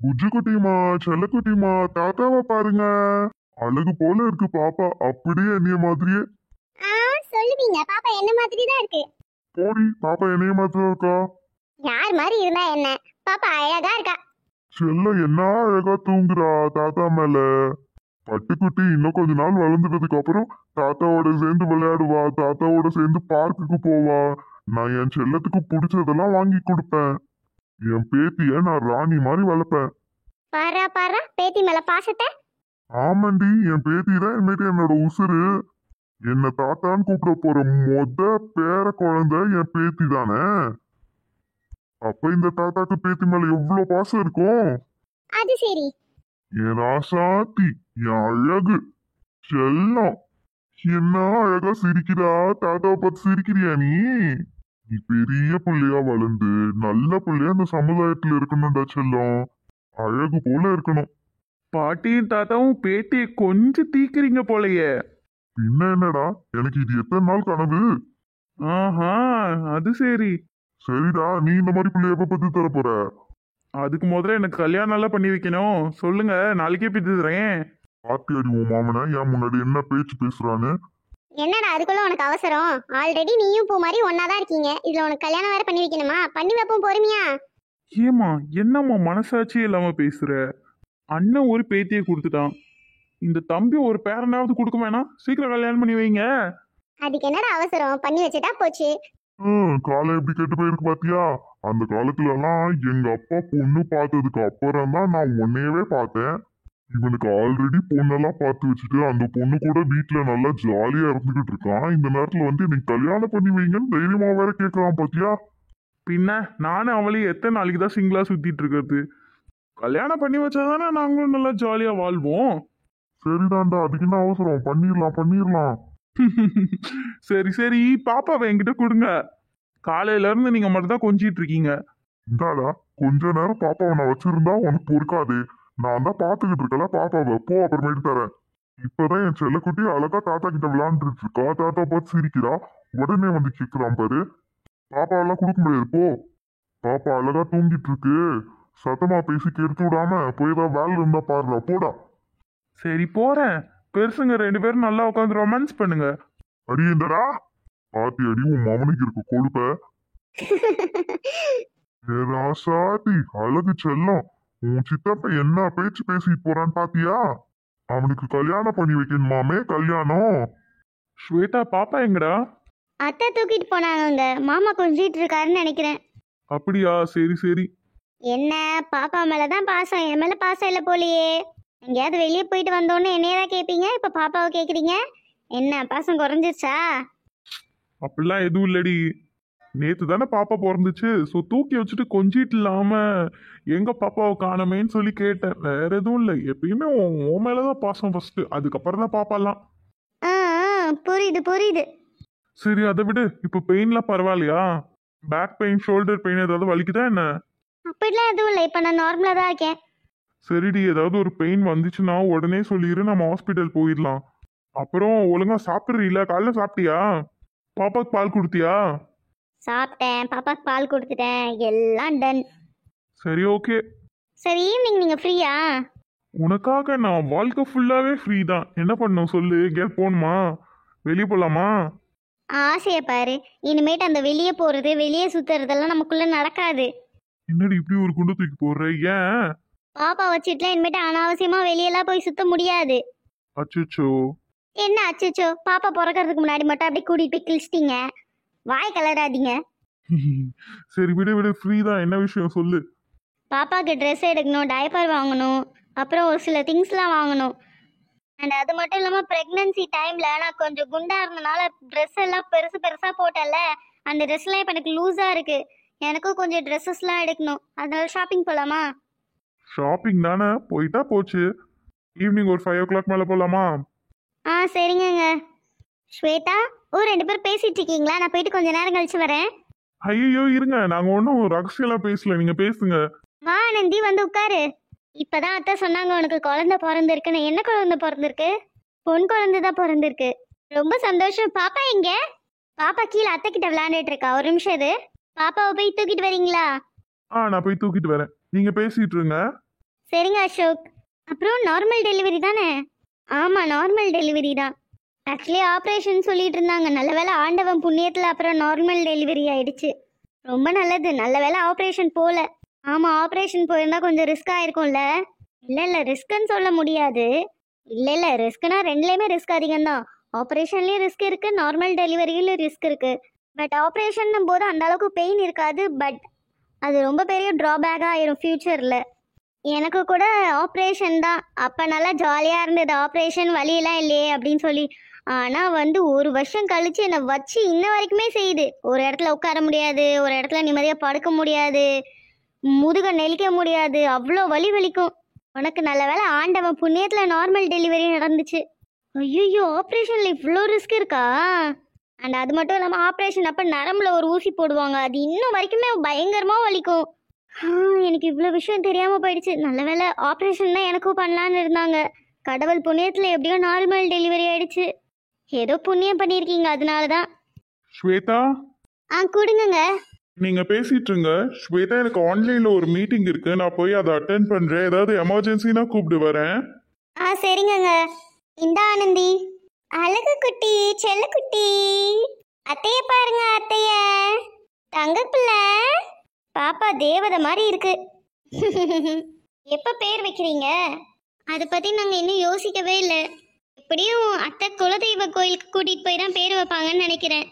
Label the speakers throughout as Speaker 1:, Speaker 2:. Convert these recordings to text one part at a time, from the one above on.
Speaker 1: புஜ்ஜு குட்டிமா, செல்ல குட்டிமா, தாத்தாவை பாருங்க. அழகு போல இருக்கு பாப்பா, அப்படியே என்னைய மாதிரியே.
Speaker 2: ஆ சொல்லுவீங்க, பாப்பா என்ன மாதிரி தான் இருக்கு.
Speaker 1: போடி, பாப்பா என்னைய மாதிரி இருக்கா?
Speaker 2: யார் மாதிரி இருந்தா என்ன, பாப்பா அழகா இருக்கா.
Speaker 1: செல்ல என்ன அழகா தூங்குறா தாத்தா மேல. பட்டுக்குட்டி இன்னும் கொஞ்ச நாள் வளர்ந்துட்டதுக்கு அப்புறம் தாத்தாவோட சேர்ந்து விளையாடுவா, தாத்தாவோட சேர்ந்து பார்க்குக்கு போவா. நான் என் செல்லத்துக்கு பிடிச்சதெல்லாம் வாங்கி கொடுப்பேன். என் பேத்திய நான் ராணி மாதிரி வளர்ப்பேன்.
Speaker 2: பாரா பாரா பேத்தி மேல பாசத்தை.
Speaker 1: ஆமாண்டி, என் பேத்தி தான் இனிமேட்டு என்னோட உசுரு. என்ன தாத்தான்னு கூப்பிட போற மொத பேர குழந்தை என் பேத்தி தானே. அப்ப இந்த தாத்தாக்கு பேத்தி மேல எவ்வளவு பாசம் இருக்கும்.
Speaker 2: அது சரி.
Speaker 1: என் ராசாத்தி, என் அழகு செல்லம், என்ன அழகா சிரிக்கிறா. தாத்தாவை பார்த்து சிரிக்கிறியா நீ? நீ பெரிய புள்ளையா வளர்ந்து நல்ல புள்ளையா அந்த சமுதாயத்துல இருக்கணும்டா செல்லம். அழகு போல இருக்கணும்.
Speaker 3: பாட்டியும் தாத்தாவும் பேத்தியை கொஞ்சம் தீக்குறீங்க போலயே.
Speaker 1: பின்ன என்னடா, எனக்கு இது எத்தனை நாள் கனவு.
Speaker 3: ஆஹா, அது சரி.
Speaker 1: சரிடா, நீ இந்த மாதிரி பிள்ளைய எப்ப பத்தி தர போற?
Speaker 3: அதுக்கு முதல்ல எனக்கு கல்யாணம் எல்லாம் பண்ணி வைக்கணும். சொல்லுங்க, நாளைக்கே பித்து தரேன்.
Speaker 1: பாத்தி அடி உன் மாமனை என் முன்னாடி என்ன பேச்சு பேசுறான்னு.
Speaker 2: என்னடா அதுக்குள்ள உனக்கு அவசரம்? ஆல்ரெடி நீயும் பூ மாதிரி ஒன்னாதான் இருக்கீங்க, இதுல உனக்கு கல்யாணம் வேற பண்ணி வைக்கணுமா? பண்ணி வைப்போம் பொறுமையா.
Speaker 3: ஏமா என்னம்மா மனசாட்சியே இல்லாம பேசுற? அண்ணன் ஒரு பேத்தியை கொடுத்துட்டான், இந்த தம்பி ஒரு பேரனாவது கொடுக்க வேணாம்? சீக்கிரம் கல்யாணம் பண்ணி வைங்க.
Speaker 2: அதுக்கு என்னடா அவசரம், பண்ணி வச்சுட்டா போச்சு.
Speaker 1: காலம் எப்படி கெட்டு போயிருக்கு பாத்தியா? அந்த காலத்துல எல்லாம் எங்க அப்பா பொண்ணு பார்த்ததுக்கு அப்புறம் தான் நான் உன்னையவே பார்த்தேன். இவனுக்கு ஆல்ரெடி பொண்ணெல்லாம் பார்த்து வச்சுட்டு அந்த பொண்ணு கூட வீட்டுல நல்லா ஜாலியா இருந்துகிட்டு இருக்கான். இந்த நேரத்துல வந்து எனக்கு கல்யாணம் பண்ணி வைங்கன்னு தைரியமா வேற கேட்கறான் பாத்தியா?
Speaker 3: பின்ன நானும் அவளையும் எத்தனை நாளைக்கு தான் சிங்கிளா சுத்திட்டு இருக்கிறது? கல்யாணம் பண்ணி வச்சாதானே நாங்களும் நல்லா ஜாலியா வாழ்வோம்.
Speaker 1: சரிதான்டா, அதுக்கு என்ன அவசரம், பண்ணிடலாம் பண்ணிடலாம்.
Speaker 3: சரி சரி, பாப்பாவை என்கிட்ட கொடுங்க. காலையில இருந்து நீங்க மட்டும் தான் கொஞ்சிட்டு இருக்கீங்க.
Speaker 1: இந்தாடா, கொஞ்ச நேரம் பாப்பாவை நான் வச்சிருந்தா உனக்கு பொறுக்காது. நான் தான் பாத்துக்கிட்டு இருக்கல பாப்பாவை, போ அப்புறமேட்டு தரேன். இப்பதான் என் செல்லக்குட்டி அழகா தாத்தா கிட்ட விளையாண்டுட்டு இருக்கா. தாத்தா பார்த்து சிரிக்கிறா. உடனே வந்து கேக்குறான் பாரு. பாப்பா எல்லாம் கொடுக்க முடியாது, போ. பாப்பா அழகா தூங்கிட்டு இருக்கு, சத்தமா பேசி கெடுத்து விடாம போய் ஏதாவது வேலை இருந்தா பாருடா, போடா.
Speaker 3: சரி போறேன். பெருசுங்க ரெண்டு பேரும் நல்லா உட்காந்து ரொமான்ஸ் பண்ணுங்க.
Speaker 1: அடியேந்தடா, பாத்தி அடி உன் மவனுக்கு இருக்கு கொழுப்ப. ராசாத்தி அழகு செல்லம், உன் சித்தப்ப என்ன பேச்சு பேசிட்டு போறான்னு பாத்தியா? அவனுக்கு கல்யாணம் பண்ணி வைக்கணுமாமே, கல்யாணம்.
Speaker 3: ஸ்வேதா, பாப்பா எங்கடா?
Speaker 2: அத்தை தூக்கிட்டு போனாங்க, மாமா கொஞ்சிட்டு இருக்காருன்னு நினைக்கிறேன்.
Speaker 3: அப்படியா, சரி சரி.
Speaker 2: என்ன பாப்பா மேலதான் பாசம், என் மேல பாசம் இல்ல போலியே. எங்கேயாவது வெளியே போயிட்டு வந்தோன்னு என்னையதான் கேட்பீங்க, இப்ப பாப்பாவை கேக்குறீங்க. என்ன பாசம் குறைஞ்சிருச்சா?
Speaker 3: அப்படிலாம் எதுவும் இல்லடி. நேத்து தானே பாப்பா பிறந்துச்சு, ஸோ தூக்கி வச்சுட்டு கொஞ்சிட்டு இல்லாம எங்க பாப்பாவை காணமேன்னு சொல்லி கேட்டேன். வேற எதுவும் இல்லை. எப்பயுமே உன் மேலதான் பாசம் ஃபர்ஸ்ட், அதுக்கப்புறம் தான் பாப்பாலாம்.
Speaker 2: ஆ புரியுது புரியுது.
Speaker 3: சரி, அதை விடு. இப்போ பெயின்லாம் பரவாயில்லையா? பேக் பெயின், ஷோல்டர் பெயின் ஏதாவது வலிக்குதா என்ன?
Speaker 2: அப்படிலாம் எதுவும் இல்லை, இப்ப நான் நார்மலா தான் இருக்கேன்.
Speaker 3: சரிடி, ஏதாவது ஒரு பெயின் வந்துச்சுன்னா உடனே சொல்லிடு, நம்ம ஹாஸ்பிட்டல் போயிடலாம். அப்புறம் ஒழுங்கா சாப்பிட்றீல? காலைல சாப்பிட்டியா? பாப்பாக்கு பால் கொடுத்தியா?
Speaker 2: சாப்பிட்டேன், பாப்பாக்கு பால் கொடுத்துட்டேன், எல்லாம் டன்.
Speaker 3: சரி, ஓகே.
Speaker 2: சரி, ஈவினிங் நீங்க ஃப்ரீயா?
Speaker 3: உனக்காக நான் வாழ்க்கை ஃபுல்லாவே ஃப்ரீ தான். என்ன பண்ணணும் சொல்லு, எங்கேயாவது போகணுமா? வெளியே போகலாமா?
Speaker 2: ஆசையை பாரு. இனிமேட்டு அந்த வெளியே போறது வெளியே சுத்துறதெல்லாம் நமக்குள்ள நடக்காது.
Speaker 3: என்னடி இப்படி ஒரு குண்டு தூக்கி போடுற? ஏன்?
Speaker 2: பாப்பா வச்சுட்டுலாம் இனிமேட்டு அனாவசியமா வெளியெல்லாம் போய் சுத்த முடியாது.
Speaker 3: அச்சோ.
Speaker 2: என்ன அச்சச்சோ? பாப்பா பிறக்கறதுக்கு முன்னாடி மட்டும் அப்படியே கூட்டிட்டு போய் கிழிச்சிட்டீங்க. வாய் கலராதீங்க.
Speaker 3: சரி விடு விடு, ஃப்ரீ தான். என்ன விஷயம் சொல்லு.
Speaker 2: பாப்பாவுக்கு ட்ரெஸ் எடுக்கணும், டைப்பர் வாங்கணும், அப்புறம் ஒரு சில திங்ஸ்லாம் வாங்கணும். அண்ட் அது மட்டும் இல்லாமல் ப்ரெக்னன்சி டைமில் நான் கொஞ்சம் குண்டா இருந்தனால ட்ரெஸ் எல்லாம் பெருசு பெருசாக போட்டல, அந்த ட்ரெஸ்லாம் இப்போ எனக்கு லூஸாக இருக்குது. எனக்கும் கொஞ்சம் ட்ரெஸ்ஸஸ்லாம் எடுக்கணும், அதனால ஷாப்பிங் போகலாமா?
Speaker 3: ஷாப்பிங் தானே, போயிட்டா போச்சு. ஈவினிங் ஒரு 5 o'clock மேலே போகலாமா?
Speaker 2: ஆ சரிங்கங்க. ஸ்வேதா, ரெண்டு பேரும் பேசிட்டு இருக்கீங்களா? நான் போயிட்டு கொஞ்ச நேரம் கழிச்சு வரேன்.
Speaker 3: ஐயோ இருங்க, நாங்கள் ஒன்றும் ரகசியெல்லாம் பேசல, நீங்கள் பேசுங்க.
Speaker 2: வா நந்தி, வந்து உட்காரு. இப்பதான் அத்தை சொன்னாங்க உனக்கு குழந்தை பிறந்திருக்குன்னு. என்ன குழந்தை பிறந்திருக்கு? பொன் குழந்தை தான் பிறந்திருக்கு. ரொம்ப சந்தோஷம். பாப்பா எங்க? பாப்பா கீழே அத்தை கிட்ட விளையாண்டுட்டு இருக்கா. ஒரு நிமிஷம் இது. பாப்பாவை போய் தூக்கிட்டு வரீங்களா?
Speaker 3: நான் போய் தூக்கிட்டு வரேன், நீங்க பேசிட்டு இருங்க.
Speaker 2: சரிங்க அசோக். அப்புறம் நார்மல் டெலிவரி தானே? ஆமாம், நார்மல் டெலிவரி தான். ஆக்சுவலி ஆப்ரேஷன் சொல்லிட்டு இருந்தாங்க. நல்ல வேளை ஆண்டவன் புண்ணியத்தில் அப்புறம் நார்மல் டெலிவரி ஆயிடுச்சு. ரொம்ப நல்லது. நல்ல வேளை ஆப்ரேஷன் போகல. ஆமாம், ஆப்ரேஷன் போயிருந்தா கொஞ்சம் ரிஸ்க் ஆயிருக்கும்ல. இல்லை ரிஸ்க்குன்னு சொல்ல முடியாது. இல்லை ரிஸ்க்குனா ரெண்டுலேயுமே ரிஸ்க் அதிகம்தான். ஆப்ரேஷன்லேயும் ரிஸ்க் இருக்குது, நார்மல் டெலிவரியிலும் ரிஸ்க் இருக்குது. பட் ஆப்ரேஷன் போது அந்த அளவுக்கு பெயின் இருக்காது. பட் அது ரொம்ப பெரிய ட்ராபேக்காக ஆயிரும் ஃப்யூச்சரில். எனக்கு கூட ஆப்ரேஷன் தான். அப்போ நல்லா ஜாலியாக இருந்தது. ஆப்ரேஷன் வலியெல்லாம் இல்லையே அப்படின்னு சொல்லி. ஆனால் ஒரு வருஷம் கழித்து என்னை வச்சு இன்ன வரைக்குமே செய்யுது. ஒரு இடத்துல உட்கார முடியாது, ஒரு இடத்துல நிம்மதியாக படுக்க முடியாது, முதுகை நெளிக்க முடியாது, அவ்வளோ வலி வலிக்கும். உனக்கு நல்ல வேளை ஆண்டவன் புண்ணியத்தில் நார்மல் டெலிவரி நடந்துச்சு. ஐயோ, ஆப்ரேஷனில் இவ்வளோ ரிஸ்க் இருக்கா? அண்ட் அது மட்டும் இல்லாமல் ஆப்ரேஷன் அப்போ நரம்புல ஒரு ஊசி போடுவாங்க. அது இன்னும் வரைக்குமே பயங்கரமாக வலிக்கும். எனக்கு இவ்வளோ விஷயம் தெரியாமல் போயிடுச்சு. நல்ல வேளை ஆப்ரேஷன் தான் எனக்கும் பண்ணலான்னு இருந்தாங்க. கடவுள் புண்ணியத்தில் எப்படியோ நார்மல் டெலிவரி ஆயிடுச்சு. ஏதோ புண்ணியம் பண்ணியிருக்கீங்க, அதனால தான்.
Speaker 3: ஸ்வேதா,
Speaker 2: கொடுங்கங்க.
Speaker 3: நீங்க பேசிட்டு இருங்க. ஸ்வேதா, எனக்கு ஆன்லைன்ல ஒரு மீட்டிங் இருக்கு, நான் போய் அதை அட்டென்ட் பண்றேன். ஏதாவது எமர்ஜென்சினா கூப்பிட்டு வரேன்.
Speaker 2: சரிங்கங்க. இந்த ஆனந்தி, அழகு குட்டி, செல்ல குட்டி, அத்தைய பாருங்க அத்தைய. தங்க பிள்ளை பாப்பா தேவதை மாதிரி இருக்கு. எப்போ பேர் வைக்கிறீங்க? அதை பற்றி நாங்கள் இன்னும் யோசிக்கவே இல்லை. எப்படியும் அத்தை குலதெய்வ கோயிலுக்கு கூட்டிகிட்டு போய் தான் பேர் வைப்பாங்கன்னு நினைக்கிறேன்.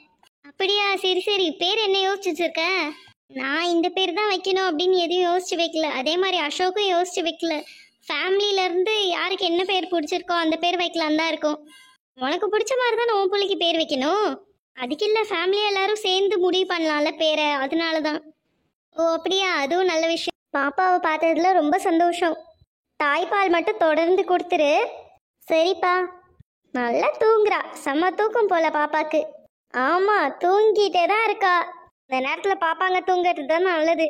Speaker 2: அப்படியா? சரி, பேர் என்ன யோசிச்சு வச்சிருக்க? நான் இந்த பேர் தான் வைக்கணும் அப்படின்னு எதையும் யோசிச்சு வைக்கல. அதே மாதிரி அசோக்கும் யோசிச்சு வைக்கல. ஃபேமிலியிலேருந்து யாருக்கு என்ன பேர் பிடிச்சிருக்கோ அந்த பேர் வைக்கலாம் தான் இருக்கும். உனக்கு பிடிச்ச மாதிரி தான் உன் பிள்ளைக்கு பேர் வைக்கணும். அதுக்கு இல்லை, ஃபேமிலியாக எல்லாரும் சேர்ந்து முடிவு பண்ணலாம்ல பேரை, அதனால தான். ஓ அப்படியா? அதுவும் நல்ல விஷயம். பாப்பாவை பார்த்ததுல ரொம்ப சந்தோஷம். தாய்ப்பால் மட்டும் தொடர்ந்து கொடுத்துரு. சரிப்பா. நல்லா தூங்குறா. செம்ம தூக்கம் போல பாப்பாக்கு. ஆமாம், தூங்கிட்டே தான் இருக்கா. இந்த நேரத்தில் பாப்பாங்க தூங்குறது தான் நல்லது.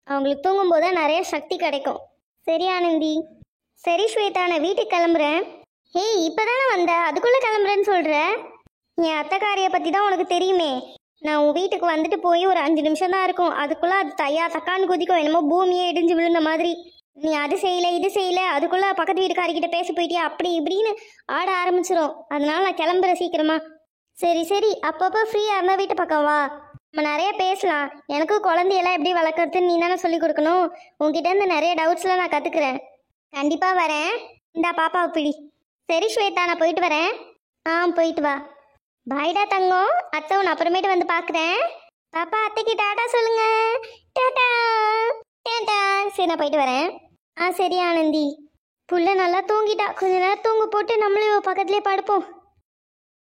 Speaker 2: அவங்களுக்கு தூங்கும்போது தான் நிறைய சக்தி கிடைக்கும். சரி ஆனந்தி. சரி ஸ்வேதா, நான் வீட்டுக்கு கிளம்புறேன். ஏய், இப்போ தானே வந்த, அதுக்குள்ளே கிளம்புறேன்னு சொல்கிற? என் அத்தைக்காரியை பற்றி தான் உனக்கு தெரியுமே. நான் உன் வீட்டுக்கு வந்துட்டு போய் ஒரு 5 நிமிஷம் தான் இருக்கும். அதுக்குள்ளே அது தக்கான்னு குதிக்கும். என்னமோ பூமியே இடிஞ்சு விழுந்த மாதிரி. நீ அது செய்யலை இது செய்யலை, அதுக்குள்ளே பக்கத்து வீட்டுக்காரிக்கிட்ட பேச போயிட்டியா அப்படி இப்படின்னு ஆட ஆரம்பிச்சிடும். அதனால நான் கிளம்புறேன் சீக்கிரமா. சரி, அப்பப்போ ஃப்ரீயாக இருந்தால் வீட்டு பக்கம் வா, நம்ம நிறைய பேசலாம். எனக்கும் குழந்தையெல்லாம் எப்படி வளர்க்குறதுன்னு நீ தானே சொல்லி கொடுக்கணும். உங்ககிட்டேருந்து நிறைய டவுட்ஸ்லாம் நான் கற்றுக்குறேன். கண்டிப்பாக வரேன். இந்தா பாப்பாவை பிடி. சரி ஸ்வேதா, நான் போயிட்டு வரேன். போயிட்டு வா. பாய்டா தங்கம். அத்தை உன்னை அப்புறமேட்டு வந்து பார்க்குறேன். பாப்பா, அத்தைக்கு டாட்டா சொல்லுங்க. Tata tata. சரி, நான் போயிட்டு வரேன். சரி ஆனந்தி. புள்ள நல்லா தூங்கிட்டா. கொஞ்ச நேரம் தூங்க போட்டு நம்மளும் பக்கத்துலேயே படுப்போம்.